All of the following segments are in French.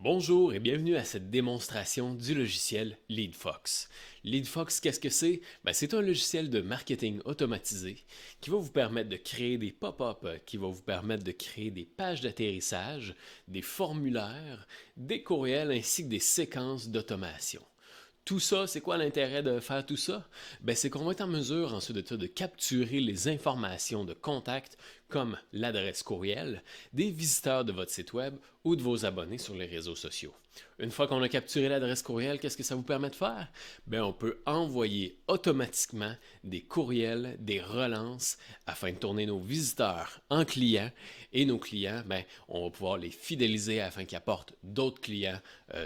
Bonjour et bienvenue à cette démonstration du logiciel LeadFox. LeadFox, qu'est-ce que c'est? C'est un logiciel de marketing automatisé qui va vous permettre de créer des pop-up, qui va vous permettre de créer des pages d'atterrissage, des formulaires, des courriels ainsi que des séquences d'automation. Tout ça, c'est quoi l'intérêt de faire tout ça? C'est qu'on va être en mesure ensuite de ça de capturer les informations de contact comme l'adresse courriel des visiteurs de votre site web ou de vos abonnés sur les réseaux sociaux. Une fois qu'on a capturé l'adresse courriel, qu'est-ce que ça vous permet de faire? On peut envoyer automatiquement des courriels, des relances afin de tourner nos visiteurs en clients et nos clients, on va pouvoir les fidéliser afin qu'ils apportent d'autres clients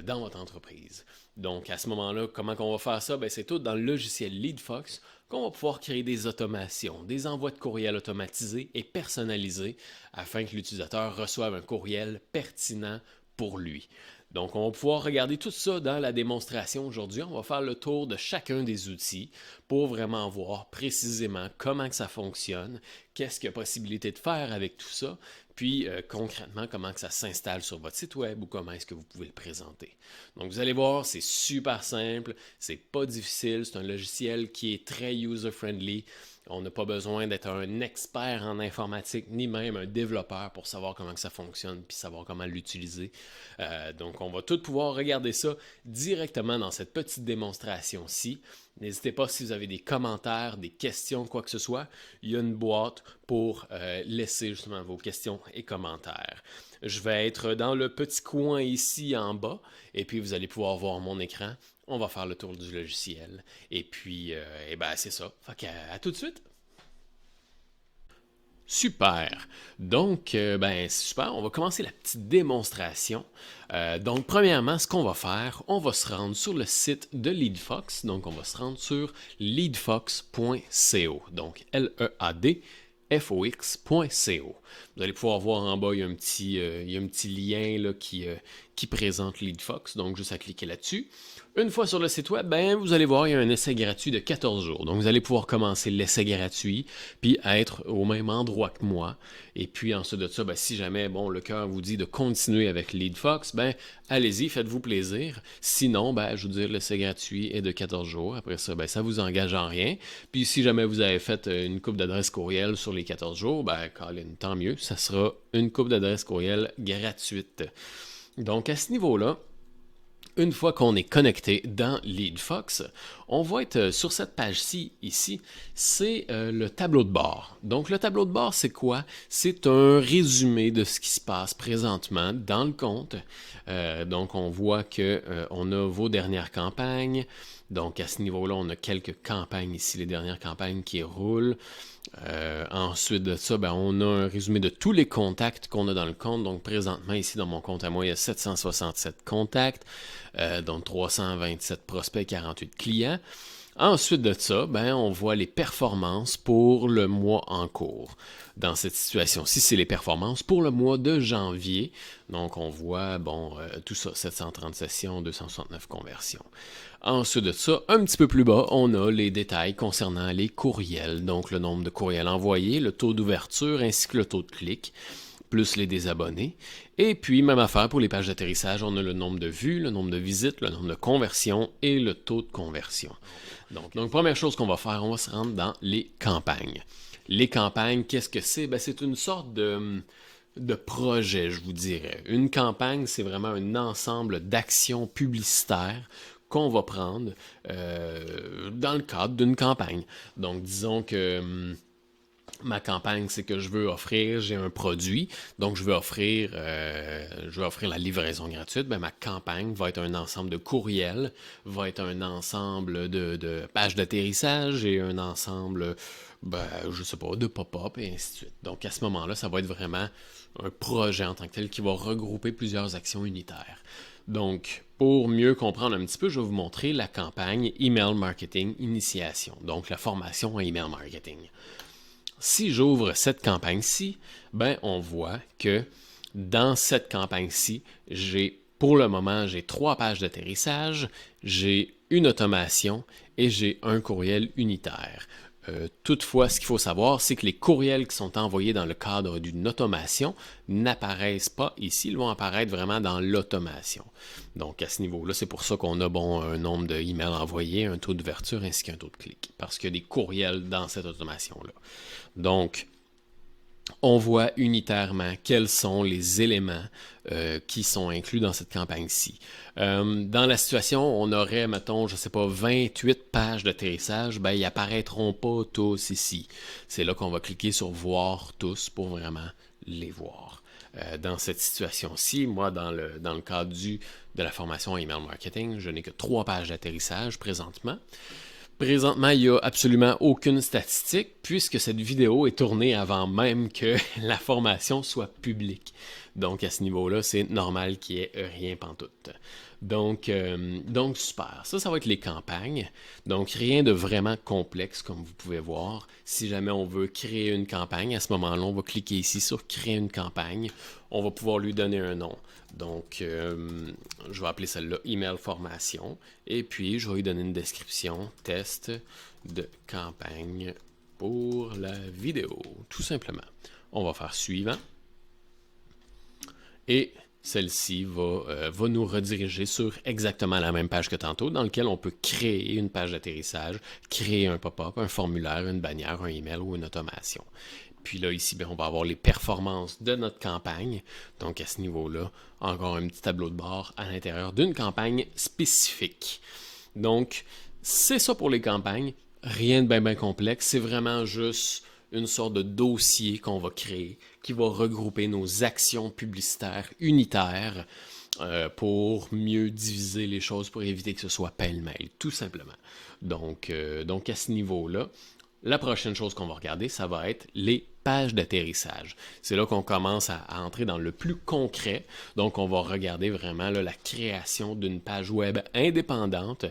dans votre entreprise. Donc, à ce moment-là, comment on va faire ça? C'est tout dans le logiciel LeadFox qu'on va pouvoir créer des automations, des envois de courriels automatisés et personnalisés afin que l'utilisateur reçoive un courriel pertinent pour lui. Donc, on va pouvoir regarder tout ça dans la démonstration aujourd'hui. On va faire le tour de chacun des outils pour vraiment voir précisément comment que ça fonctionne, qu'est-ce qu'il y a possibilité de faire avec tout ça, puis concrètement, comment que ça s'installe sur votre site web ou comment est-ce que vous pouvez le présenter. Donc, vous allez voir, c'est super simple, c'est pas difficile, c'est un logiciel qui est très user-friendly. On n'a pas besoin d'être un expert en informatique, ni même un développeur pour savoir comment que ça fonctionne puis savoir comment l'utiliser. Donc, on va tout pouvoir regarder ça directement dans cette petite démonstration-ci. N'hésitez pas si vous avez des commentaires, des questions, quoi que ce soit. Il y a une boîte pour laisser justement vos questions et commentaires. Je vais être dans le petit coin ici en bas et puis vous allez pouvoir voir mon écran. On va faire le tour du logiciel. Et puis, c'est ça. Fait qu'à tout de suite. Super. Donc, super. On va commencer la petite démonstration. Donc, premièrement, ce qu'on va faire, on va se rendre sur le site de LeadFox. Donc, on va se rendre sur leadfox.co. Donc, leadfox.co. Vous allez pouvoir voir en bas, il y a un petit lien là, qui présente LeadFox. Donc, juste à cliquer là-dessus. Une fois sur le site web, vous allez voir, il y a un essai gratuit de 14 jours. Donc, vous allez pouvoir commencer l'essai gratuit, puis être au même endroit que moi. Et puis, ensuite de ça, si jamais, le cœur vous dit de continuer avec LeadFox, allez-y, faites-vous plaisir. Sinon, je vous dis, l'essai gratuit est de 14 jours. Après ça, ça vous engage en rien. Puis, si jamais vous avez fait une coupe d'adresse courriel sur les 14 jours, Colin, tant mieux, ça sera une coupe d'adresse courriel gratuite. Donc, à ce niveau-là, une fois qu'on est connecté dans LeadFox, on va être sur cette page-ci, ici, c'est le tableau de bord. Donc, le tableau de bord, c'est quoi? C'est un résumé de ce qui se passe présentement dans le compte. Donc, on voit qu'on a vos dernières campagnes. Donc, à ce niveau-là, on a quelques campagnes ici, les dernières campagnes qui roulent. Ensuite de ça, on a un résumé de tous les contacts qu'on a dans le compte. Donc, présentement, ici, dans mon compte à moi, il y a 767 contacts, donc 327 prospects, 48 clients. Ensuite de ça, on voit les performances pour le mois en cours. Dans cette situation-ci, c'est les performances pour le mois de janvier. Donc, on voit, tout ça, 730 sessions, 269 conversions. Ensuite de ça, un petit peu plus bas, on a les détails concernant les courriels. Donc, le nombre de courriels envoyés, le taux d'ouverture ainsi que le taux de clic, plus les désabonnés. Et puis, même affaire pour les pages d'atterrissage, on a le nombre de vues, le nombre de visites, le nombre de conversions et le taux de conversion. Donc première chose qu'on va faire, on va se rendre dans les campagnes. Les campagnes, qu'est-ce que c'est? C'est une sorte de projet, je vous dirais. Une campagne, c'est vraiment un ensemble d'actions publicitaires qu'on va prendre dans le cadre d'une campagne. Donc, disons que ma campagne, c'est que j'ai un produit, donc je veux offrir la livraison gratuite. Ma campagne va être un ensemble de courriels, va être un ensemble de pages d'atterrissage et un ensemble, de pop-up et ainsi de suite. Donc à ce moment-là, ça va être vraiment un projet en tant que tel qui va regrouper plusieurs actions unitaires. Donc, pour mieux comprendre un petit peu, je vais vous montrer la campagne Email Marketing Initiation, donc la formation en Email Marketing. Si j'ouvre cette campagne-ci, on voit que dans cette campagne-ci, pour le moment, j'ai 3 pages d'atterrissage, j'ai une automation et j'ai un courriel unitaire. Toutefois, ce qu'il faut savoir, c'est que les courriels qui sont envoyés dans le cadre d'une automation n'apparaissent pas ici, ils vont apparaître vraiment dans l'automation. Donc, à ce niveau-là, c'est pour ça qu'on a un nombre d'emails envoyés, un taux d'ouverture ainsi qu'un taux de clic, parce qu'il y a des courriels dans cette automation-là. Donc, on voit unitairement quels sont les éléments qui sont inclus dans cette campagne-ci. Dans la situation, on aurait, mettons, je ne sais pas, 28 pages d'atterrissage, ben, ils n'apparaîtront pas tous ici. C'est là qu'on va cliquer sur « Voir tous » pour vraiment les voir. Dans cette situation-ci, moi, dans le cadre de la formation Email Marketing, je n'ai que 3 pages d'atterrissage présentement. Présentement, il n'y a absolument aucune statistique puisque cette vidéo est tournée avant même que la formation soit publique. Donc, à ce niveau-là, c'est normal qu'il n'y ait rien pantoute. Donc, super. Ça va être les campagnes. Donc, rien de vraiment complexe, comme vous pouvez voir. Si jamais on veut créer une campagne, à ce moment-là, on va cliquer ici sur « Créer une campagne ». On va pouvoir lui donner un nom. Donc, je vais appeler celle-là « Email formation ». Et puis, je vais lui donner une description « Test de campagne pour la vidéo », tout simplement. On va faire « Suivant ». Et celle-ci va nous rediriger sur exactement la même page que tantôt, dans laquelle on peut créer une page d'atterrissage, créer un pop-up, un formulaire, une bannière, un email ou une automation. Puis là, ici, on va avoir les performances de notre campagne. Donc, à ce niveau-là, encore un petit tableau de bord à l'intérieur d'une campagne spécifique. Donc, c'est ça pour les campagnes. Rien de bien complexe. C'est vraiment juste une sorte de dossier qu'on va créer qui va regrouper nos actions publicitaires unitaires pour mieux diviser les choses, pour éviter que ce soit pêle-mêle, tout simplement. Donc à ce niveau-là, la prochaine chose qu'on va regarder, ça va être les pages d'atterrissage. C'est là qu'on commence à entrer dans le plus concret. Donc, on va regarder vraiment là, la création d'une page web indépendante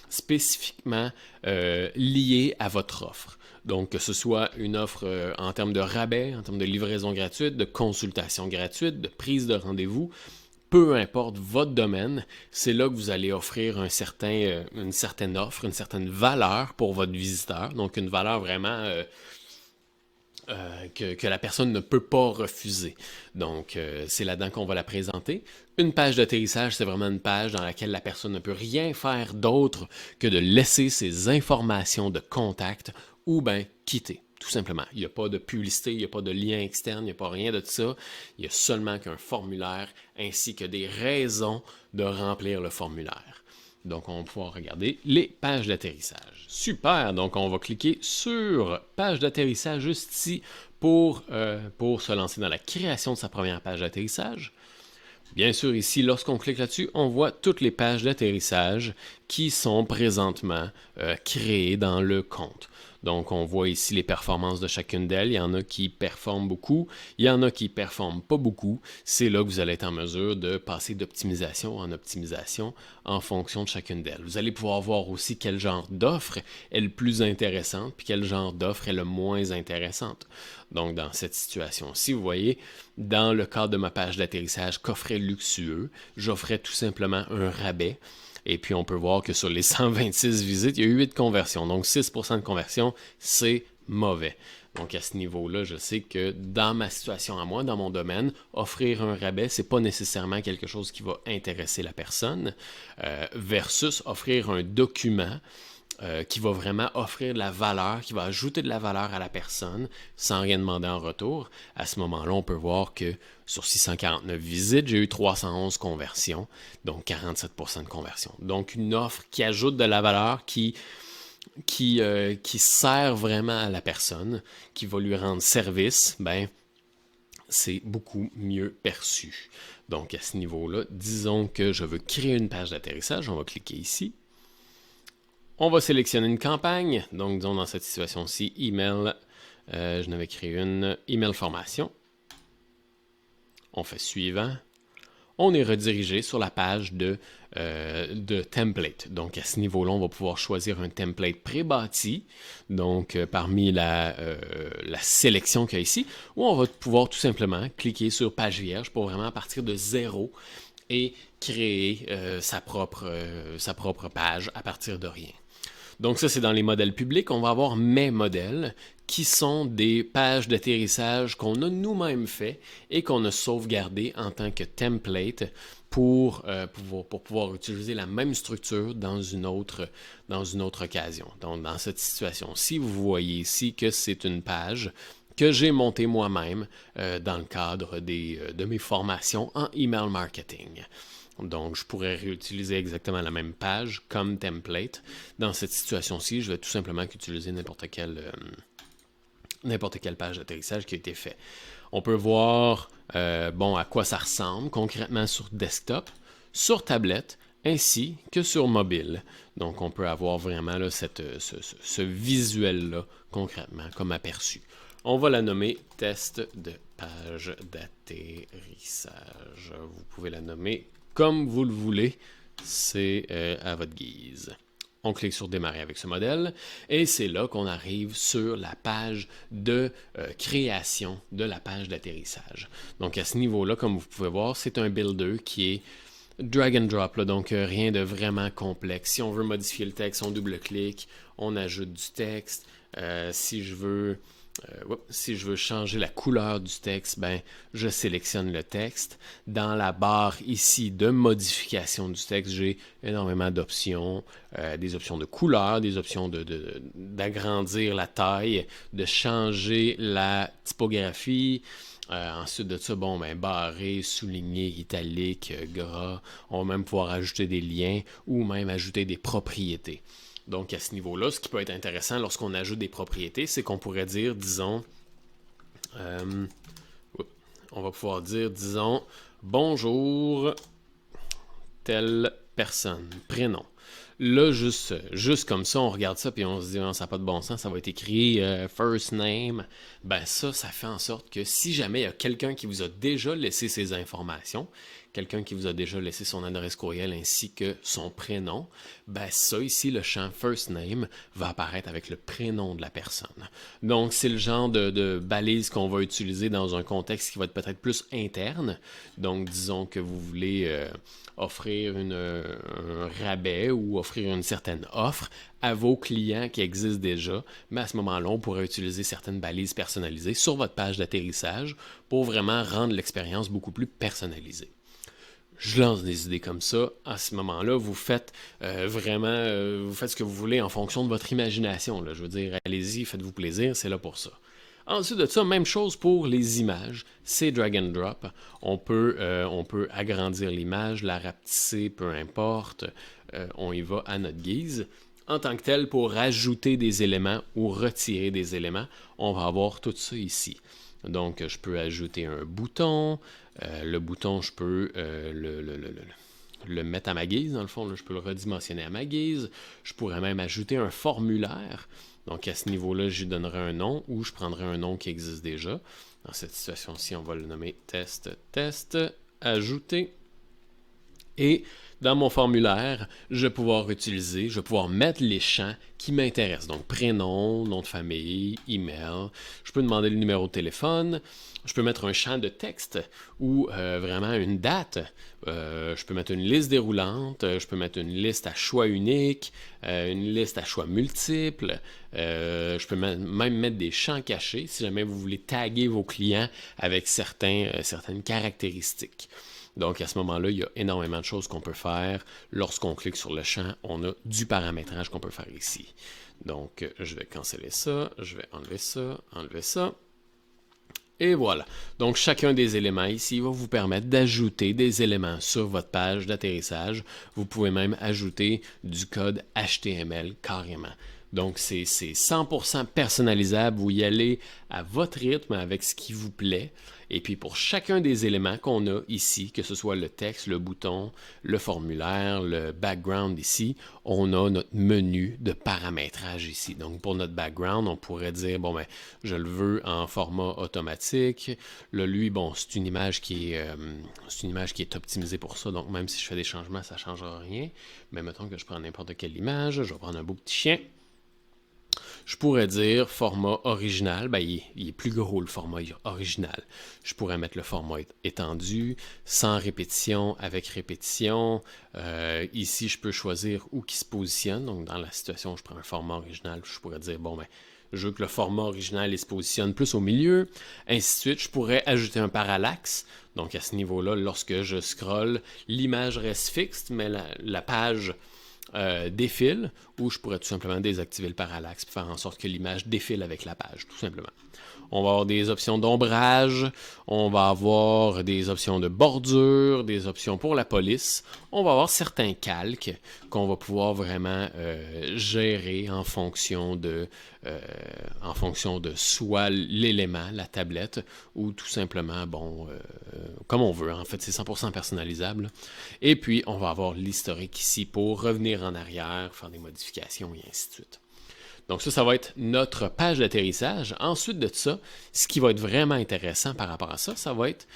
spécifiquement liée à votre offre. Donc, que ce soit une offre en termes de rabais, en termes de livraison gratuite, de consultation gratuite, de prise de rendez-vous, peu importe votre domaine, c'est là que vous allez offrir une certaine offre, une certaine valeur pour votre visiteur. Donc, une valeur vraiment que la personne ne peut pas refuser. Donc, c'est là-dedans qu'on va la présenter. Une page d'atterrissage, c'est vraiment une page dans laquelle la personne ne peut rien faire d'autre que de laisser ses informations de contact ou bien quitter. Tout simplement. Il n'y a pas de publicité, il n'y a pas de lien externe, il n'y a pas rien de ça. Il y a seulement qu'un formulaire ainsi que des raisons de remplir le formulaire. Donc, on va pouvoir regarder les pages d'atterrissage. Super! Donc, on va cliquer sur page d'atterrissage juste ici pour se lancer dans la création de sa première page d'atterrissage. Bien sûr, ici, lorsqu'on clique là-dessus, on voit toutes les pages d'atterrissage qui sont présentement créées dans le compte. Donc, on voit ici les performances de chacune d'elles. Il y en a qui performent beaucoup, il y en a qui ne performent pas beaucoup. C'est là que vous allez être en mesure de passer d'optimisation en optimisation en fonction de chacune d'elles. Vous allez pouvoir voir aussi quel genre d'offre est le plus intéressante, puis quel genre d'offre est le moins intéressante. Donc, dans cette situation-ci, vous voyez, dans le cadre de ma page d'atterrissage coffret luxueux, j'offrais tout simplement un rabais. Et puis, on peut voir que sur les 126 visites, il y a eu 8 conversions. Donc, 6% de conversion, c'est mauvais. Donc, à ce niveau-là, je sais que dans ma situation à moi, dans mon domaine, offrir un rabais, ce n'est pas nécessairement quelque chose qui va intéresser la personne, versus offrir un document qui va vraiment offrir de la valeur, qui va ajouter de la valeur à la personne sans rien demander en retour. À ce moment-là, on peut voir que sur 649 visites, j'ai eu 311 conversions, donc 47% de conversion. Donc, une offre qui ajoute de la valeur, qui sert vraiment à la personne, qui va lui rendre service, ben, c'est beaucoup mieux perçu. Donc, à ce niveau-là, disons que je veux créer une page d'atterrissage, on va cliquer ici. On va sélectionner une campagne. Donc, disons dans cette situation-ci, email. Je n'avais créé une email formation. On fait suivant. On est redirigé sur la page de template. Donc, à ce niveau-là, on va pouvoir choisir un template pré-bâti. Donc, parmi la sélection qu'il y a ici, où on va pouvoir tout simplement cliquer sur page vierge pour vraiment partir de zéro et créer sa propre page à partir de rien. Donc ça, c'est dans les modèles publics. On va avoir mes modèles, qui sont des pages d'atterrissage qu'on a nous-mêmes fait et qu'on a sauvegardé en tant que template pour pouvoir utiliser la même structure dans une autre occasion. Donc, dans cette situation-ci, vous voyez ici que c'est une page que j'ai montée moi-même dans le cadre de mes formations en email marketing. Donc, je pourrais réutiliser exactement la même page comme template. Dans cette situation-ci, je vais tout simplement utiliser n'importe quelle page d'atterrissage qui a été faite. On peut voir à quoi ça ressemble concrètement sur desktop, sur tablette, ainsi que sur mobile. Donc, on peut avoir vraiment là, ce visuel-là concrètement comme aperçu. On va la nommer test de page d'atterrissage. Vous pouvez la nommer comme vous le voulez, c'est à votre guise. On clique sur démarrer avec ce modèle et c'est là qu'on arrive sur la page de création de la page d'atterrissage. Donc à ce niveau-là, comme vous pouvez voir, c'est un builder qui est drag and drop, là, donc rien de vraiment complexe. Si on veut modifier le texte, on double-clique, on ajoute du texte. Si je veux changer la couleur du texte, je sélectionne le texte. Dans la barre ici de modification du texte, j'ai énormément d'options, des options de couleur, des options d'agrandir la taille, de changer la typographie. Ensuite de ça, barré, souligné, italique, gras. On va même pouvoir ajouter des liens ou même ajouter des propriétés. Donc, à ce niveau-là, ce qui peut être intéressant lorsqu'on ajoute des propriétés, c'est qu'on pourrait dire, disons, on va pouvoir dire, disons, bonjour, telle personne, prénom. Là, juste comme ça, on regarde ça puis on se dit, non, ça n'a pas de bon sens, ça va être écrit first name. Ça fait en sorte que si jamais il y a quelqu'un qui vous a déjà laissé ces informations, quelqu'un qui vous a déjà laissé son adresse courriel ainsi que son prénom, ça ici, le champ first name, va apparaître avec le prénom de la personne. Donc, c'est le genre de balise qu'on va utiliser dans un contexte qui va être peut-être plus interne. Donc, disons que vous voulez offrir un rabais ou offrir une certaine offre à vos clients qui existent déjà, mais à ce moment-là, on pourrait utiliser certaines balises personnalisées sur votre page d'atterrissage pour vraiment rendre l'expérience beaucoup plus personnalisée. Je lance des idées comme ça. À ce moment-là, vous faites vous faites ce que vous voulez en fonction de votre imagination. Là. Je veux dire, allez-y, faites-vous plaisir, c'est là pour ça. Ensuite de ça, même chose pour les images, c'est drag and drop. On peut agrandir l'image, la rapetisser, peu importe. On y va à notre guise. En tant que tel, pour ajouter des éléments ou retirer des éléments, on va avoir tout ça ici. Donc, je peux ajouter un bouton. Le bouton, je peux le mettre à ma guise. Dans le fond, là, je peux le redimensionner à ma guise. Je pourrais même ajouter un formulaire. Donc, à ce niveau-là, je lui donnerai un nom ou je prendrai un nom qui existe déjà. Dans cette situation-ci, on va le nommer test, ajouter. Et dans mon formulaire, je vais pouvoir mettre les champs qui m'intéressent. Donc, prénom, nom de famille, email. Je peux demander le numéro de téléphone. Je peux mettre un champ de texte ou vraiment une date. Je peux mettre une liste déroulante. Je peux mettre une liste à choix unique, une liste à choix multiples. Je peux même mettre des champs cachés si jamais vous voulez taguer vos clients avec certaines caractéristiques. Donc, à ce moment-là, il y a énormément de choses qu'on peut faire. Lorsqu'on clique sur le champ, on a du paramétrage qu'on peut faire ici. Donc, je vais canceller ça, je vais enlever ça. Et voilà. Donc, chacun des éléments ici va vous permettre d'ajouter des éléments sur votre page d'atterrissage. Vous pouvez même ajouter du code HTML carrément. Donc, c'est 100% personnalisable. Vous y allez à votre rythme avec ce qui vous plaît. Et puis, pour chacun des éléments qu'on a ici, que ce soit le texte, le bouton, le formulaire, le background ici, on a notre menu de paramétrage ici. Donc, pour notre background, on pourrait dire, je le veux en format automatique. Là, lui, c'est une image qui est optimisée pour ça. Donc, même si je fais des changements, ça ne changera rien. Mais mettons que je prends n'importe quelle image. Je vais prendre un beau petit chien. Je pourrais dire format original, ben, il est plus gros le format original. Je pourrais mettre le format étendu, sans répétition, avec répétition. Ici, je peux choisir où qui se positionne. Donc, dans la situation où je prends un format original, je pourrais dire, bon, ben, je veux que le format original il se positionne plus au milieu. Ainsi de suite, je pourrais ajouter un parallaxe. Donc, à ce niveau-là, lorsque je scrolle, l'image reste fixe, mais la page défile, ou je pourrais tout simplement désactiver le parallaxe pour faire en sorte que l'image défile avec la page, tout simplement. On va avoir des options d'ombrage, on va avoir des options de bordure, des options pour la police. On va avoir certains calques qu'on va pouvoir vraiment gérer en fonction de soit l'élément, la tablette, ou tout simplement, comme on veut. En fait, c'est 100% personnalisable. Et puis, on va avoir l'historique ici pour revenir en arrière, faire des modifications et ainsi de suite. Donc ça va être notre page d'atterrissage. Ensuite de ça, ce qui va être vraiment intéressant par rapport à ça, ça va être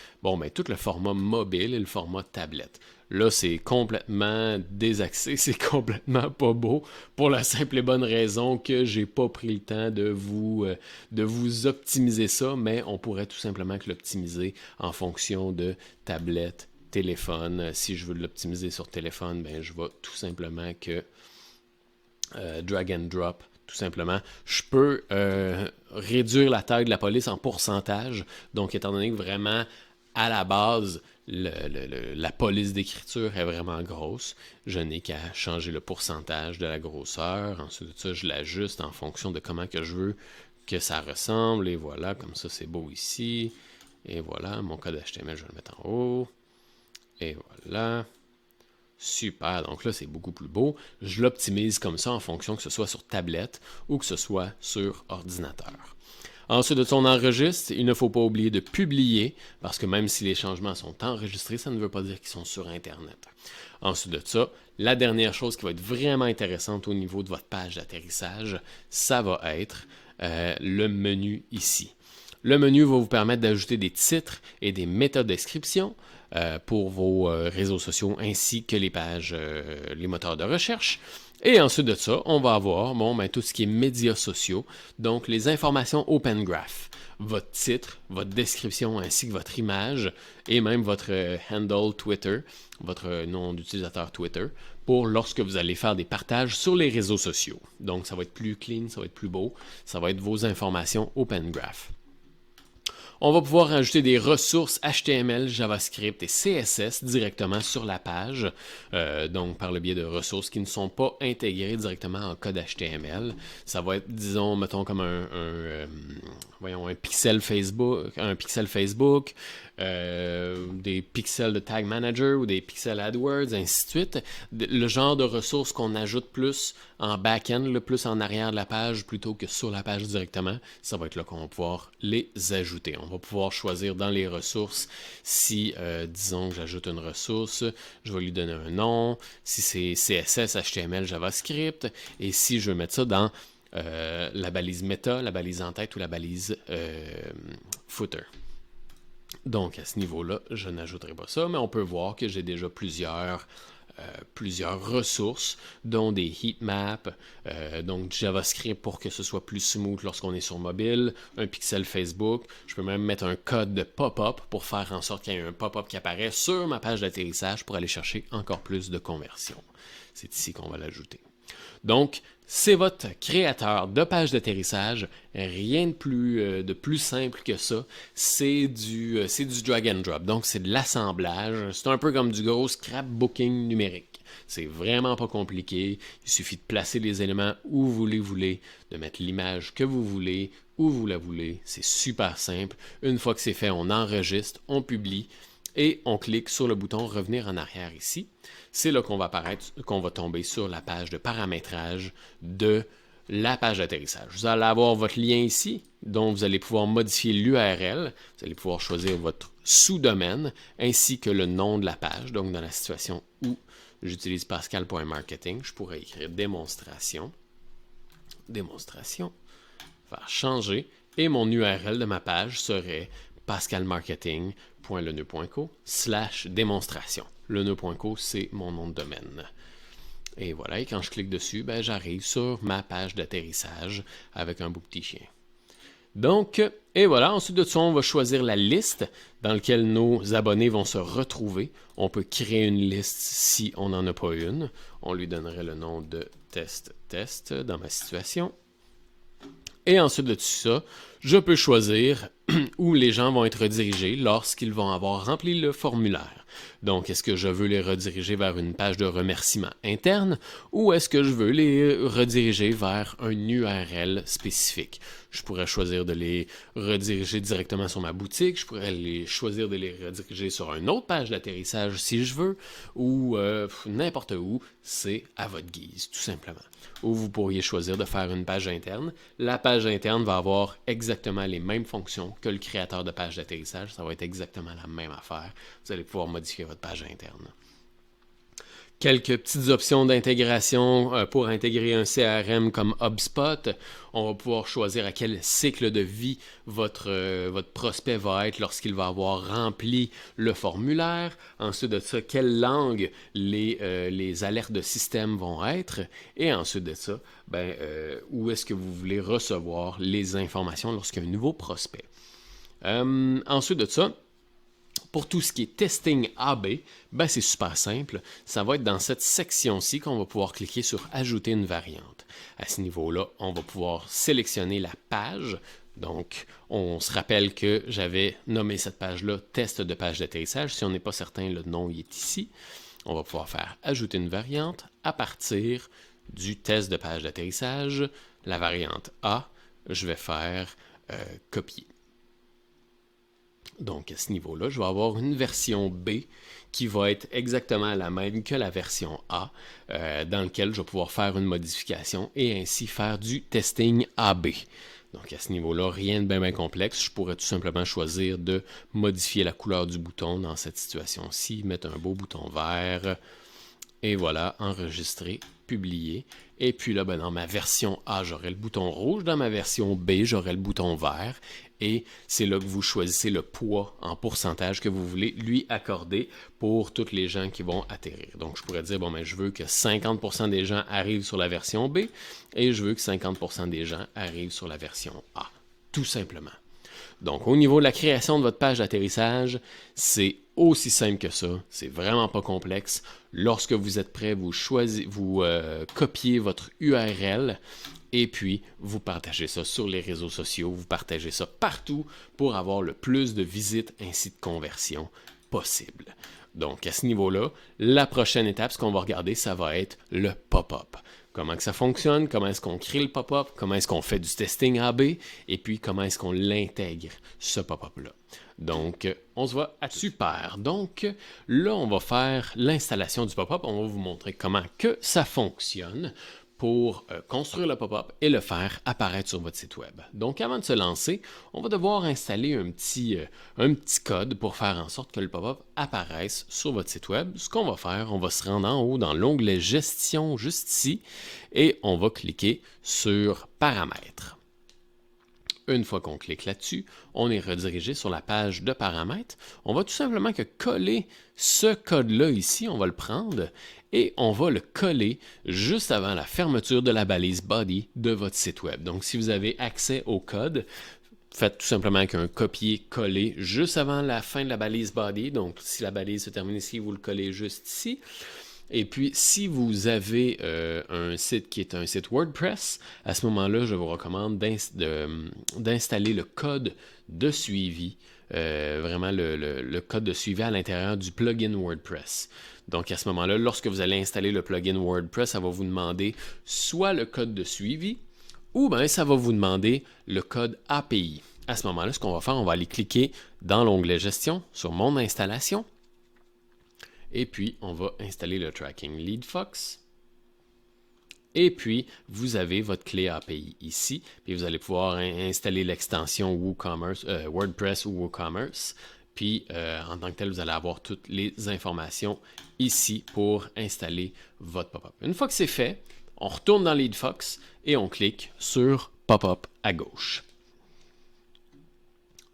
tout le format mobile et le format tablette. Là, c'est complètement désaxé, c'est complètement pas beau, pour la simple et bonne raison que j'ai pas pris le temps de vous optimiser ça, mais on pourrait tout simplement l'optimiser en fonction de tablette, téléphone. Si je veux l'optimiser sur téléphone, je vais tout simplement que drag and drop. Tout simplement, je peux réduire la taille de la police en pourcentage. Donc, étant donné que vraiment, à la base, la police d'écriture est vraiment grosse, je n'ai qu'à changer le pourcentage de la grosseur. Ensuite de ça, je l'ajuste en fonction de comment que je veux que ça ressemble. Et voilà, comme ça, c'est beau ici. Et voilà, mon code HTML, je vais le mettre en haut. Et voilà. Super, donc là c'est beaucoup plus beau. Je l'optimise comme ça en fonction que ce soit sur tablette ou que ce soit sur ordinateur. Ensuite de ça, on enregistre. Il ne faut pas oublier de publier parce que même si les changements sont enregistrés, ça ne veut pas dire qu'ils sont sur Internet. Ensuite de ça, la dernière chose qui va être vraiment intéressante au niveau de votre page d'atterrissage, ça va être le menu ici. Le menu va vous permettre d'ajouter des titres et des méthodes d'inscription pour vos réseaux sociaux ainsi que les pages, les moteurs de recherche. Et ensuite de ça, on va avoir tout ce qui est médias sociaux, donc les informations Open Graph, votre titre, votre description ainsi que votre image et même votre handle Twitter, votre nom d'utilisateur Twitter, pour lorsque vous allez faire des partages sur les réseaux sociaux. Donc ça va être plus clean, ça va être plus beau, ça va être vos informations Open Graph. On va pouvoir ajouter des ressources HTML, JavaScript et CSS directement sur la page, donc par le biais de ressources qui ne sont pas intégrées directement en code HTML. Ça va être, disons, mettons comme un pixel Facebook, des pixels de Tag Manager ou des pixels AdWords, ainsi de suite. Le genre de ressources qu'on ajoute plus en back-end, plus en arrière de la page plutôt que sur la page directement, ça va être là qu'on va pouvoir les ajouter. On va pouvoir choisir dans les ressources si, disons que j'ajoute une ressource, je vais lui donner un nom, si c'est CSS, HTML, JavaScript, et si je veux mettre ça dans la balise méta, la balise en tête ou la balise footer. Donc, à ce niveau-là, je n'ajouterai pas ça, mais on peut voir que j'ai déjà plusieurs ressources, dont des heatmaps, donc JavaScript pour que ce soit plus smooth lorsqu'on est sur mobile, un pixel Facebook. Je peux même mettre un code de pop-up pour faire en sorte qu'il y ait un pop-up qui apparaît sur ma page d'atterrissage pour aller chercher encore plus de conversions. C'est ici qu'on va l'ajouter. Donc, c'est votre créateur de page d'atterrissage. Rien de plus simple que ça. C'est du drag and drop. Donc, c'est de l'assemblage. C'est un peu comme du gros scrapbooking numérique. C'est vraiment pas compliqué. Il suffit de placer les éléments où vous les voulez, de mettre l'image que vous voulez, où vous la voulez. C'est super simple. Une fois que c'est fait, on enregistre, on publie et on clique sur le bouton revenir en arrière ici. C'est là qu'on va tomber sur la page de paramétrage de la page d'atterrissage. Vous allez avoir votre lien ici, dont vous allez pouvoir modifier l'URL. Vous allez pouvoir choisir votre sous-domaine ainsi que le nom de la page. Donc, dans la situation où j'utilise pascal.marketing, je pourrais écrire démonstration, faire changer, et mon URL de ma page serait pascalmarketing.leneu.co/démonstration. Leneu.co, c'est mon nom de domaine. Et voilà, et quand je clique dessus, ben, j'arrive sur ma page d'atterrissage avec un beau petit chien. Donc, et voilà, ensuite de ça, on va choisir la liste dans laquelle nos abonnés vont se retrouver. On peut créer une liste si on n'en a pas une. On lui donnerait le nom de test dans ma situation. Et ensuite de tout ça, je peux choisir où les gens vont être redirigés lorsqu'ils vont avoir rempli le formulaire. Donc, est-ce que je veux les rediriger vers une page de remerciement interne ou est-ce que je veux les rediriger vers un URL spécifique? Je pourrais choisir de les rediriger directement sur ma boutique, je pourrais choisir de les rediriger sur une autre page d'atterrissage si je veux, ou n'importe où, c'est à votre guise, tout simplement. Ou vous pourriez choisir de faire une page interne. La page interne va avoir exactement les mêmes fonctions que le créateur de page d'atterrissage. Ça va être exactement la même affaire. Vous allez pouvoir modifier votre page interne. Quelques petites options d'intégration pour intégrer un CRM comme HubSpot. On va pouvoir choisir à quel cycle de vie votre prospect va être lorsqu'il va avoir rempli le formulaire. Ensuite de ça, quelle langue les alertes de système vont être. Et ensuite de ça, où est-ce que vous voulez recevoir les informations lorsqu'il y a un nouveau prospect. Ensuite de ça, pour tout ce qui est testing AB, c'est super simple. Ça va être dans cette section-ci qu'on va pouvoir cliquer sur « Ajouter une variante ». À ce niveau-là, on va pouvoir sélectionner la page. Donc, on se rappelle que j'avais nommé cette page-là « Test de page d'atterrissage ». Si on n'est pas certain, le nom il est ici. On va pouvoir faire « Ajouter une variante » à partir du test de page d'atterrissage. La variante A, je vais faire « Copier ». Donc, à ce niveau-là, je vais avoir une version B qui va être exactement la même que la version A, dans laquelle je vais pouvoir faire une modification et ainsi faire du testing AB. Donc, à ce niveau-là, rien de bien complexe. Je pourrais tout simplement choisir de modifier la couleur du bouton dans cette situation-ci, mettre un beau bouton vert, et voilà, enregistrer, publier. Et puis là, dans ma version A, j'aurai le bouton rouge. Dans ma version B, j'aurai le bouton vert. Et c'est là que vous choisissez le poids en pourcentage que vous voulez lui accorder pour toutes les gens qui vont atterrir. Donc, je pourrais dire, je veux que 50% des gens arrivent sur la version B et je veux que 50% des gens arrivent sur la version A. Tout simplement. Donc, au niveau de la création de votre page d'atterrissage, c'est aussi simple que ça. C'est vraiment pas complexe. Lorsque vous êtes prêt, vous copiez votre URL et puis vous partagez ça sur les réseaux sociaux. Vous partagez ça partout pour avoir le plus de visites ainsi de conversions possible. Donc, à ce niveau-là, la prochaine étape, ce qu'on va regarder, ça va être le pop-up. Comment que ça fonctionne, comment est-ce qu'on crée le pop-up, comment est-ce qu'on fait du testing AB, et puis comment est-ce qu'on l'intègre, ce pop-up-là. Donc, on se voit à super. Donc, là, on va faire l'installation du pop-up. On va vous montrer comment que ça fonctionne pour construire le pop-up et le faire apparaître sur votre site web. Donc, avant de se lancer, on va devoir installer un petit code pour faire en sorte que le pop-up apparaisse sur votre site web. Ce qu'on va faire, on va se rendre en haut dans l'onglet Gestion, juste ici, et on va cliquer sur Paramètres. Une fois qu'on clique là-dessus, on est redirigé sur la page de paramètres. On va tout simplement coller ce code-là ici, on va le prendre et on va le coller juste avant la fermeture de la balise body de votre site web. Donc, si vous avez accès au code, faites tout simplement un copier-coller juste avant la fin de la balise body. Donc, si la balise se termine ici, vous le collez juste ici. Et puis, si vous avez un site qui est un site WordPress, à ce moment-là, je vous recommande d'installer le code de suivi, vraiment le code de suivi à l'intérieur du plugin WordPress. Donc, à ce moment-là, lorsque vous allez installer le plugin WordPress, ça va vous demander soit le code de suivi, ou bien ça va vous demander le code API. À ce moment-là, ce qu'on va faire, on va aller cliquer dans l'onglet Gestion sur Mon installation. Et puis, on va installer le tracking LeadFox. Et puis, vous avez votre clé API ici. Puis, vous allez pouvoir installer l'extension WordPress ou WooCommerce. Puis, en tant que tel, vous allez avoir toutes les informations ici pour installer votre pop-up. Une fois que c'est fait, on retourne dans LeadFox et on clique sur Pop-up à gauche.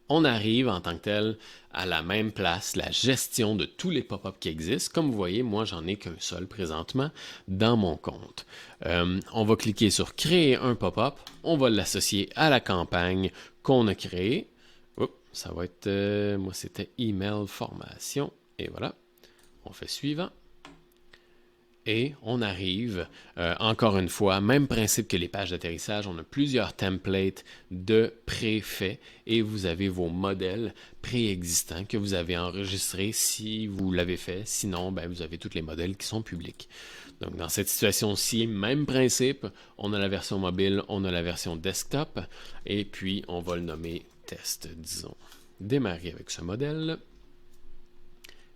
on arrive en tant que tel à la même place, la gestion de tous les pop-up qui existent. Comme vous voyez, moi, j'en ai qu'un seul présentement dans mon compte. On va cliquer sur créer un pop-up. On va l'associer à la campagne qu'on a créée. Oups, ça va être, moi, c'était email formation. Et voilà, on fait suivant. Et on arrive, encore une fois, même principe que les pages d'atterrissage, on a plusieurs templates de préfaits et vous avez vos modèles préexistants que vous avez enregistrés si vous l'avez fait. Sinon, ben, vous avez tous les modèles qui sont publics. Donc, dans cette situation-ci, même principe, on a la version mobile, on a la version desktop et puis on va le nommer test, disons. Démarrer avec ce modèle.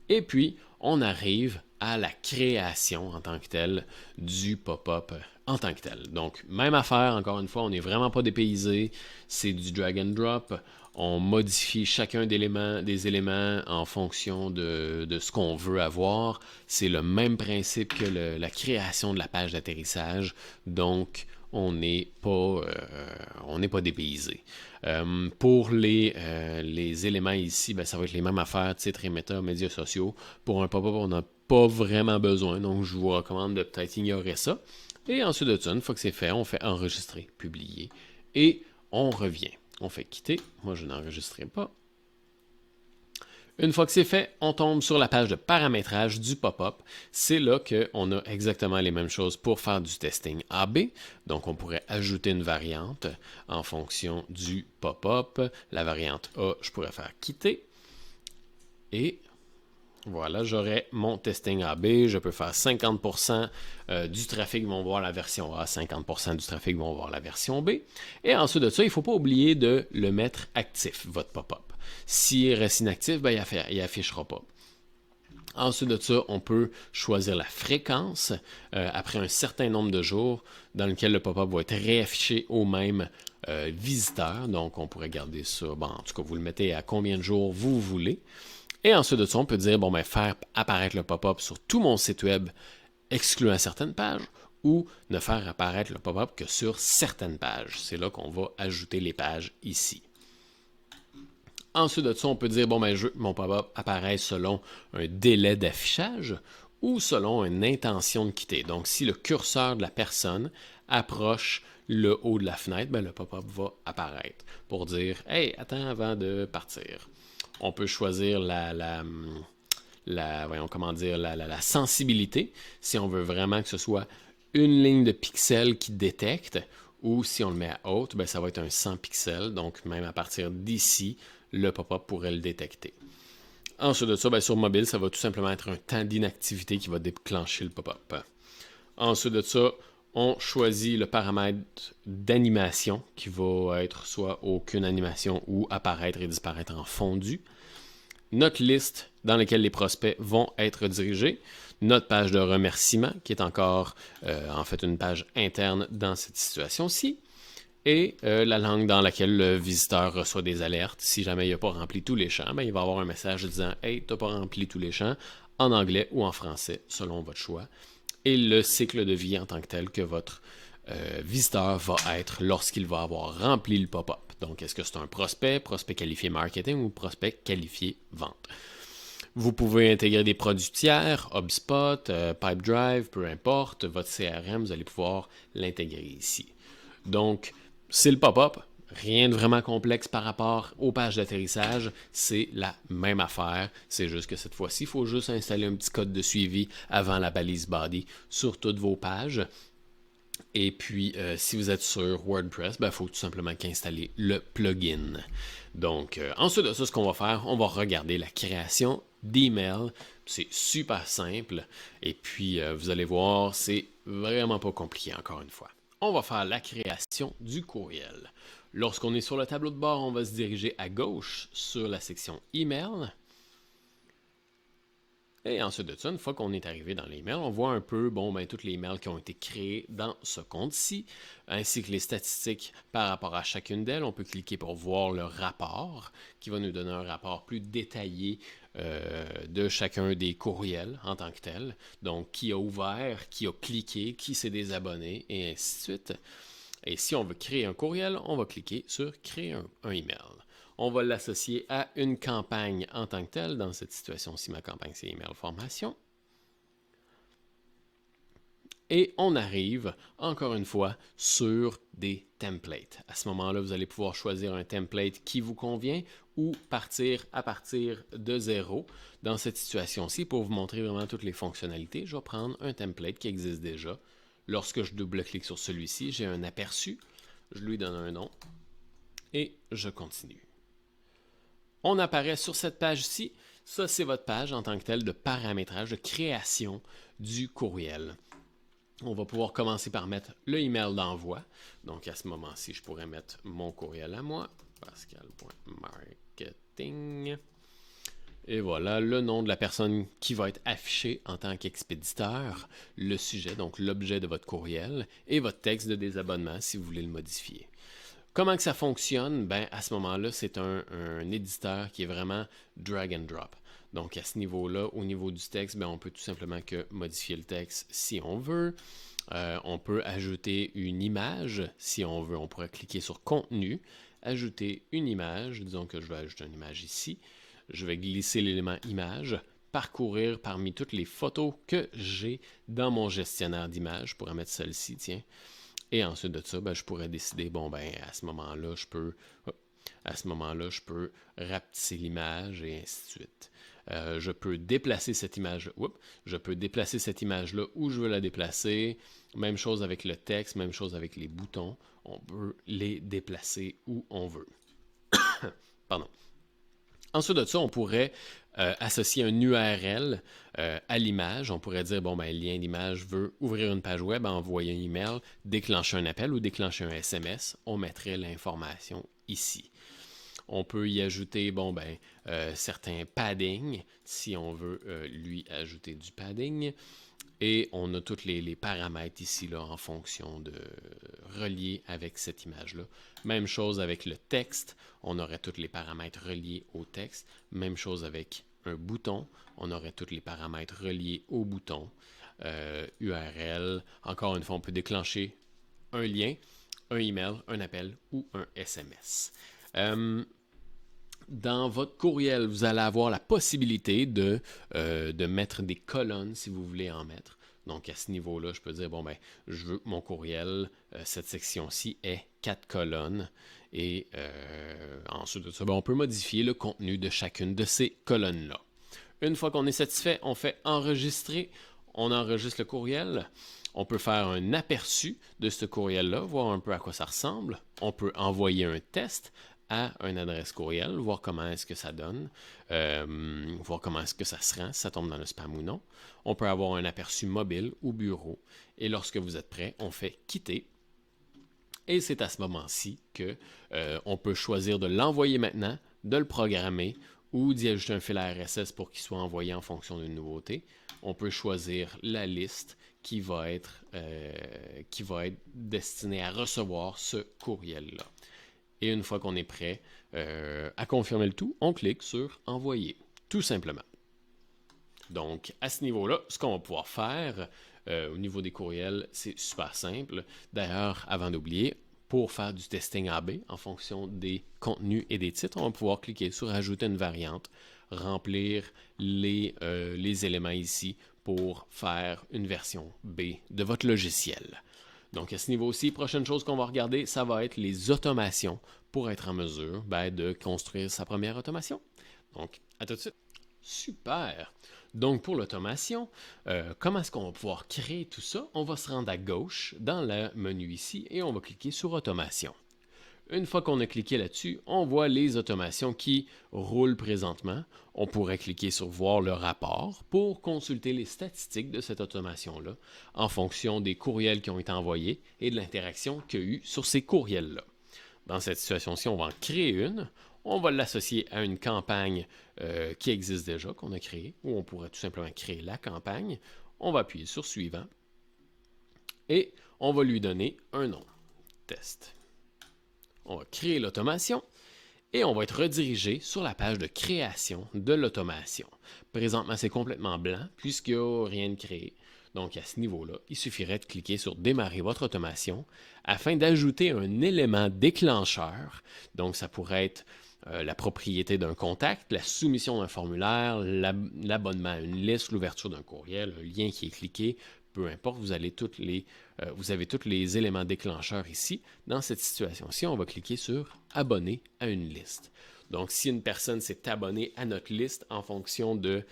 Et puis, on arrive à la création en tant que telle du pop-up en tant que tel. Donc, même affaire, encore une fois, on n'est vraiment pas dépaysé, c'est du drag and drop. On modifie chacun des éléments en fonction de ce qu'on veut avoir. C'est le même principe que la création de la page d'atterrissage. Donc, on n'est pas dépaysé. Pour les éléments ici, ben, ça va être les mêmes affaires, titres et méta, médias sociaux. Pour un pop-up, on n'a pas vraiment besoin, donc je vous recommande de peut-être ignorer ça. Et ensuite de ça, une fois que c'est fait, on fait enregistrer, publier, et on revient. On fait quitter. Moi, je n'enregistrerai pas. Une fois que c'est fait, on tombe sur la page de paramétrage du pop-up. C'est là qu'on a exactement les mêmes choses pour faire du testing AB. Donc, on pourrait ajouter une variante en fonction du pop-up. La variante A, je pourrais faire quitter. Et voilà, j'aurai mon testing AB. Je peux faire 50% du trafic vont voir la version A, 50% du trafic vont voir la version B. Et ensuite de ça, il ne faut pas oublier de le mettre actif, votre pop-up. S'il reste inactif, ben, il n'affichera pas. Ensuite de ça, on peut choisir la fréquence après un certain nombre de jours dans lequel le pop-up va être réaffiché au même visiteur. Donc, on pourrait garder ça. Bon, en tout cas, vous le mettez à combien de jours vous voulez. Et ensuite de ça, on peut dire, bon, ben, faire apparaître le pop-up sur tout mon site web, excluant certaines pages, ou ne faire apparaître le pop-up que sur certaines pages. C'est là qu'on va ajouter les pages ici. Ensuite de ça, on peut dire, bon, ben, je veux que mon pop-up apparaisse selon un délai d'affichage ou selon une intention de quitter. Donc, si le curseur de la personne approche le haut de la fenêtre, ben, le pop-up va apparaître pour dire, hey, attends avant de partir. On peut choisir la sensibilité, si on veut vraiment que ce soit une ligne de pixels qui détecte, ou si on le met à haute, ben, ça va être un 100 pixels, donc même à partir d'ici, le pop-up pourrait le détecter. Ensuite de ça, ben, sur mobile, ça va tout simplement être un temps d'inactivité qui va déclencher le pop-up. Ensuite de ça, on choisit le paramètre d'animation qui va être soit aucune animation ou apparaître et disparaître en fondu. Notre liste dans laquelle les prospects vont être dirigés. Notre page de remerciement qui est encore en fait une page interne dans cette situation-ci. Et la langue dans laquelle le visiteur reçoit des alertes. Si jamais il n'a pas rempli tous les champs, ben, il va avoir un message disant « Hey, tu n'as pas rempli tous les champs » en anglais ou en français, selon votre choix. Et le cycle de vie en tant que tel que votre visiteur va être lorsqu'il va avoir rempli le pop-up. Donc, est-ce que c'est un prospect, prospect qualifié marketing ou prospect qualifié vente? Vous pouvez intégrer des produits tiers, HubSpot, Pipedrive, peu importe, votre CRM, vous allez pouvoir l'intégrer ici. Donc, c'est le pop-up, rien de vraiment complexe par rapport aux pages d'atterrissage, c'est la même affaire, c'est juste que cette fois-ci, il faut juste installer un petit code de suivi avant la balise body sur toutes vos pages. Et puis, si vous êtes sur WordPress, il faut tout simplement qu'installer le plugin. Donc, ensuite de ça, ce qu'on va faire, on va regarder la création d'email. C'est super simple. Et puis, vous allez voir, c'est vraiment pas compliqué, encore une fois. On va faire la création du courriel. Lorsqu'on est sur le tableau de bord, on va se diriger à gauche sur la section email. Et ensuite de ça, une fois qu'on est arrivé dans l'email, on voit un peu tous les emails qui ont été créés dans ce compte-ci, ainsi que les statistiques par rapport à chacune d'elles. On peut cliquer pour voir le rapport, qui va nous donner un rapport plus détaillé de chacun des courriels en tant que tel. Donc, qui a ouvert, qui a cliqué, qui s'est désabonné, et ainsi de suite. Et si on veut créer un courriel, on va cliquer sur « Créer un email ». On va l'associer à une campagne en tant que telle. Dans cette situation-ci, ma campagne, c'est email formation. Et on arrive, encore une fois, sur des templates. À ce moment-là, vous allez pouvoir choisir un template qui vous convient ou partir à partir de zéro. Dans cette situation-ci, pour vous montrer vraiment toutes les fonctionnalités, je vais prendre un template qui existe déjà. Lorsque je double-clique sur celui-ci, j'ai un aperçu. Je lui donne un nom et je continue. On apparaît sur cette page-ci. Ça, c'est votre page en tant que telle de paramétrage, de création du courriel. On va pouvoir commencer par mettre le email d'envoi. Donc, à ce moment-ci, je pourrais mettre mon courriel à moi, pascal.marketing. Et voilà, le nom de la personne qui va être affichée en tant qu'expéditeur, le sujet, donc l'objet de votre courriel, et votre texte de désabonnement si vous voulez le modifier. Comment que ça fonctionne? Ben, à ce moment-là, c'est un éditeur qui est vraiment drag and drop. Donc, à ce niveau-là, au niveau du texte, ben, on peut tout simplement que modifier le texte si on veut. On peut ajouter une image si on veut. On pourrait cliquer sur Contenu, ajouter une image. Disons que je vais ajouter une image ici. Je vais glisser l'élément image, parcourir parmi toutes les photos que j'ai dans mon gestionnaire d'images. Je pourrais mettre celle-ci, tiens. Et ensuite de ça, ben, je pourrais décider, bon, ben, à ce moment-là, je peux rapetisser l'image et ainsi de suite. Je peux déplacer cette image. Je peux déplacer cette image-là où je veux la déplacer. Même chose avec le texte, même chose avec les boutons. On peut les déplacer où on veut. Pardon. Ensuite de ça, on pourrait associer un URL à l'image. On pourrait dire, bon, ben, le lien d'image veut ouvrir une page web, envoyer un email, déclencher un appel ou déclencher un SMS. On mettrait l'information ici. On peut y ajouter, bon, ben, certains padding, si on veut lui ajouter du padding. Et on a tous les paramètres ici là, en fonction de reliés avec cette image-là. Même chose avec le texte, on aurait tous les paramètres reliés au texte. Même chose avec un bouton, on aurait tous les paramètres reliés au bouton. URL, encore une fois, on peut déclencher un lien, un email, un appel ou un SMS. Dans votre courriel, vous allez avoir la possibilité de mettre des colonnes si vous voulez en mettre. Donc, à ce niveau-là, je peux dire, bon, ben, je veux que mon courriel, cette section-ci, ait 4 colonnes. Et ensuite de ça, ben, on peut modifier le contenu de chacune de ces colonnes-là. Une fois qu'on est satisfait, on fait enregistrer. On enregistre le courriel. On peut faire un aperçu de ce courriel-là, voir un peu à quoi ça ressemble. On peut envoyer un test à une adresse courriel, voir comment est-ce que ça donne, voir comment est-ce que ça se rend, si ça tombe dans le spam ou non. On peut avoir un aperçu mobile ou bureau. Et lorsque vous êtes prêt, on fait quitter. Et c'est à ce moment-ci que on peut choisir de l'envoyer maintenant, de le programmer ou d'y ajouter un fil RSS pour qu'il soit envoyé en fonction d'une nouveauté. On peut choisir la liste qui va être destinée à recevoir ce courriel-là. Et une fois qu'on est prêt à confirmer le tout, on clique sur « Envoyer », tout simplement. Donc, à ce niveau-là, ce qu'on va pouvoir faire au niveau des courriels, c'est super simple. D'ailleurs, avant d'oublier, pour faire du testing AB en fonction des contenus et des titres, on va pouvoir cliquer sur « Ajouter une variante », remplir les éléments ici pour faire une version B de votre logiciel. Donc, à ce niveau-ci, prochaine chose qu'on va regarder, ça va être les automations pour être en mesure de construire sa première automation. Donc, à tout de suite. Super! Donc, pour l'automation, comment est-ce qu'on va pouvoir créer tout ça? On va se rendre à gauche dans le menu ici et on va cliquer sur Automation. Une fois qu'on a cliqué là-dessus, on voit les automations qui roulent présentement. On pourrait cliquer sur Voir le rapport pour consulter les statistiques de cette automation-là en fonction des courriels qui ont été envoyés et de l'interaction qu'il y a eu sur ces courriels-là. Dans cette situation-ci, on va en créer une. On va l'associer à une campagne qui existe déjà, qu'on a créée, ou on pourrait tout simplement créer la campagne. On va appuyer sur Suivant et on va lui donner un nom. Test. On va créer l'automation et on va être redirigé sur la page de création de l'automation. Présentement, c'est complètement blanc puisqu'il n'y a rien de créé. Donc, à ce niveau-là, il suffirait de cliquer sur « Démarrer votre automation » afin d'ajouter un élément déclencheur. Donc, ça pourrait être la propriété d'un contact, la soumission d'un formulaire, l'abonnement à une liste, l'ouverture d'un courriel, un lien qui est cliqué, peu importe, vous avez tous les éléments déclencheurs ici. Dans cette situation-ci, on va cliquer sur « Abonner à une liste ». Donc, si une personne s'est abonnée à notre liste en fonction de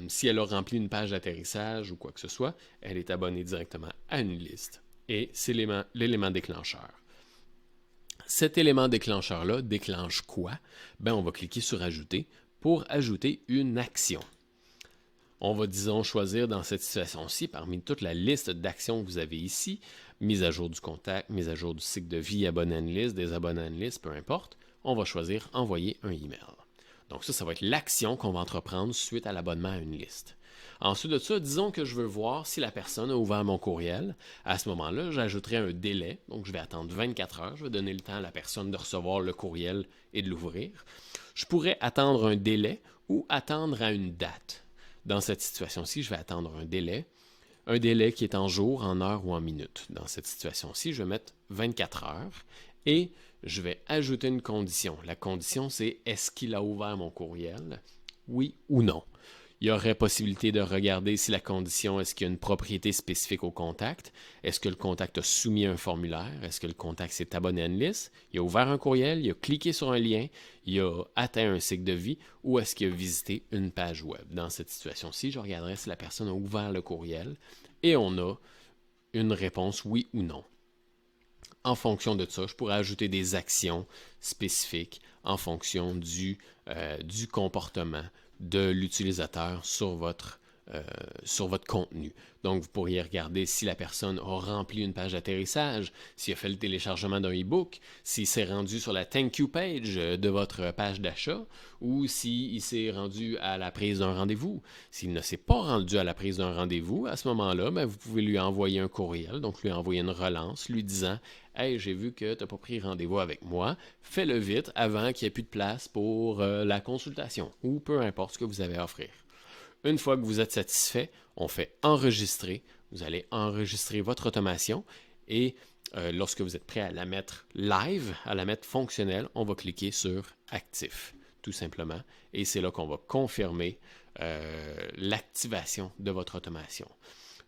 si elle a rempli une page d'atterrissage ou quoi que ce soit, elle est abonnée directement à une liste. Et c'est l'élément déclencheur. Cet élément déclencheur-là déclenche quoi? Ben, on va cliquer sur « Ajouter » pour ajouter une action. On va, disons, choisir dans cette situation-ci, parmi toute la liste d'actions que vous avez ici, mise à jour du contact, mise à jour du cycle de vie, abonné à une liste, désabonné à une liste, peu importe, on va choisir « Envoyer un email ». Donc ça va être l'action qu'on va entreprendre suite à l'abonnement à une liste. Ensuite de ça, disons que je veux voir si la personne a ouvert mon courriel. À ce moment-là, j'ajouterai un délai. Donc, je vais attendre 24 heures. Je vais donner le temps à la personne de recevoir le courriel et de l'ouvrir. Je pourrais attendre un délai ou attendre à une date. Dans cette situation-ci, je vais attendre un délai qui est en jours, en heures ou en minutes. Dans cette situation-ci, je vais mettre 24 heures et je vais ajouter une condition. La condition, c'est est-ce qu'il a ouvert mon courriel? Oui ou non. Il y aurait possibilité de regarder si la condition, est-ce qu'il y a une propriété spécifique au contact? Est-ce que le contact a soumis un formulaire? Est-ce que le contact s'est abonné à une liste? Il a ouvert un courriel, il a cliqué sur un lien, il a atteint un cycle de vie ou est-ce qu'il a visité une page web? Dans cette situation-ci, je regarderai si la personne a ouvert le courriel et on a une réponse oui ou non. En fonction de ça, je pourrais ajouter des actions spécifiques en fonction du comportement de l'utilisateur sur votre contenu. Donc, vous pourriez regarder si la personne a rempli une page d'atterrissage, s'il a fait le téléchargement d'un e-book, s'il s'est rendu sur la thank you page de votre page d'achat ou s'il s'est rendu à la prise d'un rendez-vous. S'il ne s'est pas rendu à la prise d'un rendez-vous, à ce moment-là, vous pouvez lui envoyer un courriel, donc lui envoyer une relance, lui disant « Hey, j'ai vu que tu n'as pas pris rendez-vous avec moi, fais-le vite avant qu'il n'y ait plus de place pour la consultation ou peu importe ce que vous avez à offrir. » Une fois que vous êtes satisfait, on fait enregistrer. Vous allez enregistrer votre automation et lorsque vous êtes prêt à la mettre live, à la mettre fonctionnelle, on va cliquer sur actif, tout simplement. Et c'est là qu'on va confirmer l'activation de votre automation.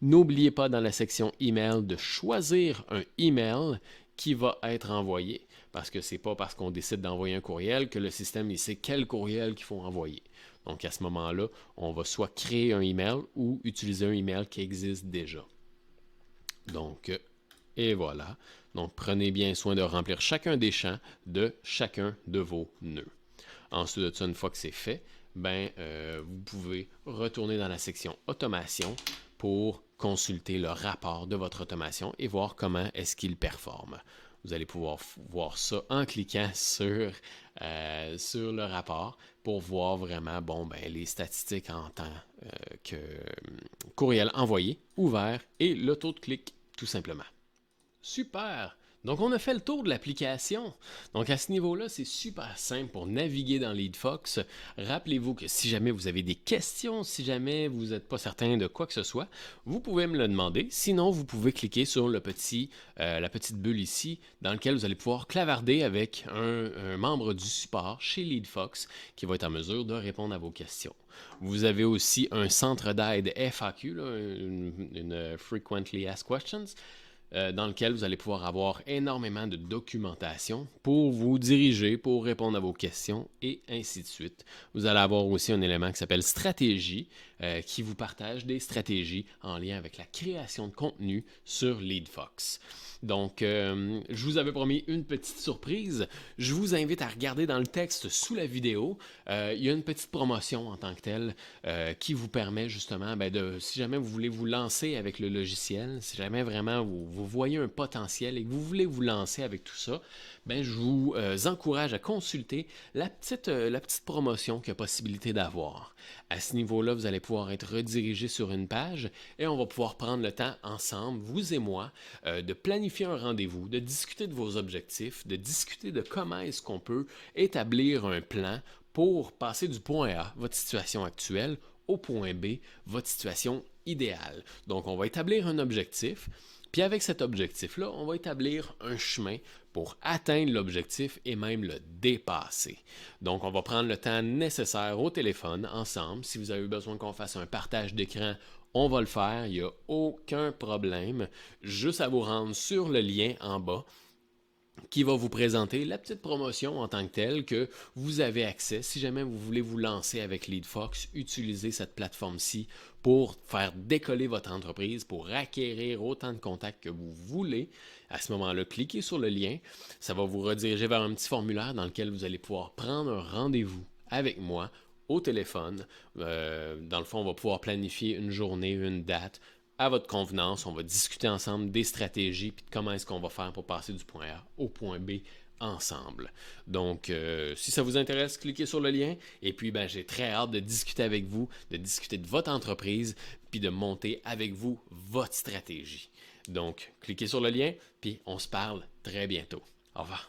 N'oubliez pas dans la section email de choisir un email qui va être envoyé parce que ce n'est pas parce qu'on décide d'envoyer un courriel que le système il sait quel courriel qu'il faut envoyer. Donc, à ce moment-là, on va soit créer un email ou utiliser un email qui existe déjà. Donc, et voilà. Donc, prenez bien soin de remplir chacun des champs de chacun de vos nœuds. Ensuite de ça, une fois que c'est fait, vous pouvez retourner dans la section Automation pour consulter le rapport de votre automation et voir comment est-ce qu'il performe. Vous allez pouvoir voir ça en cliquant sur le rapport pour voir vraiment les statistiques en tant que courriel envoyé, ouvert et le taux de clic tout simplement. Super! Donc, on a fait le tour de l'application. Donc, à ce niveau-là, c'est super simple pour naviguer dans LeadFox. Rappelez-vous que si jamais vous avez des questions, si jamais vous n'êtes pas certain de quoi que ce soit, vous pouvez me le demander. Sinon, vous pouvez cliquer sur la petite bulle ici, dans laquelle vous allez pouvoir clavarder avec un membre du support chez LeadFox qui va être en mesure de répondre à vos questions. Vous avez aussi un centre d'aide FAQ, une Frequently Asked Questions, dans lequel vous allez pouvoir avoir énormément de documentation pour vous diriger, pour répondre à vos questions et ainsi de suite. Vous allez avoir aussi un élément qui s'appelle stratégie, qui vous partage des stratégies en lien avec la création de contenu sur LeadFox. Donc, je vous avais promis une petite surprise. Je vous invite à regarder dans le texte sous la vidéo. Il y a une petite promotion en tant que telle qui vous permet justement, si jamais vous voulez vous lancer avec le logiciel, si jamais vraiment vous voyez un potentiel et que vous voulez vous lancer avec tout ça, je vous encourage à consulter la petite promotion qu'il y a possibilité d'avoir. À ce niveau-là, vous allez pouvoir être redirigé sur une page et on va pouvoir prendre le temps ensemble, vous et moi, de planifier un rendez-vous, de discuter de vos objectifs, de discuter de comment est-ce qu'on peut établir un plan pour passer du point A, votre situation actuelle, au point B, votre situation idéale. Donc, on va établir un objectif. Puis avec cet objectif-là, on va établir un chemin pour atteindre l'objectif et même le dépasser. Donc, on va prendre le temps nécessaire au téléphone ensemble. Si vous avez besoin qu'on fasse un partage d'écran, on va le faire, il n'y a aucun problème. Juste à vous rendre sur le lien en bas qui va vous présenter la petite promotion en tant que telle que vous avez accès. Si jamais vous voulez vous lancer avec LeadFox, utilisez cette plateforme-ci pour faire décoller votre entreprise, pour acquérir autant de contacts que vous voulez. À ce moment-là, cliquez sur le lien. Ça va vous rediriger vers un petit formulaire dans lequel vous allez pouvoir prendre un rendez-vous avec moi au téléphone. Dans le fond, on va pouvoir planifier une journée, une date, à votre convenance. On va discuter ensemble des stratégies puis de comment est-ce qu'on va faire pour passer du point A au point B ensemble. Donc, si ça vous intéresse, cliquez sur le lien. Et puis, j'ai très hâte de discuter avec vous, de discuter de votre entreprise, puis de monter avec vous votre stratégie. Donc, cliquez sur le lien, puis on se parle très bientôt. Au revoir.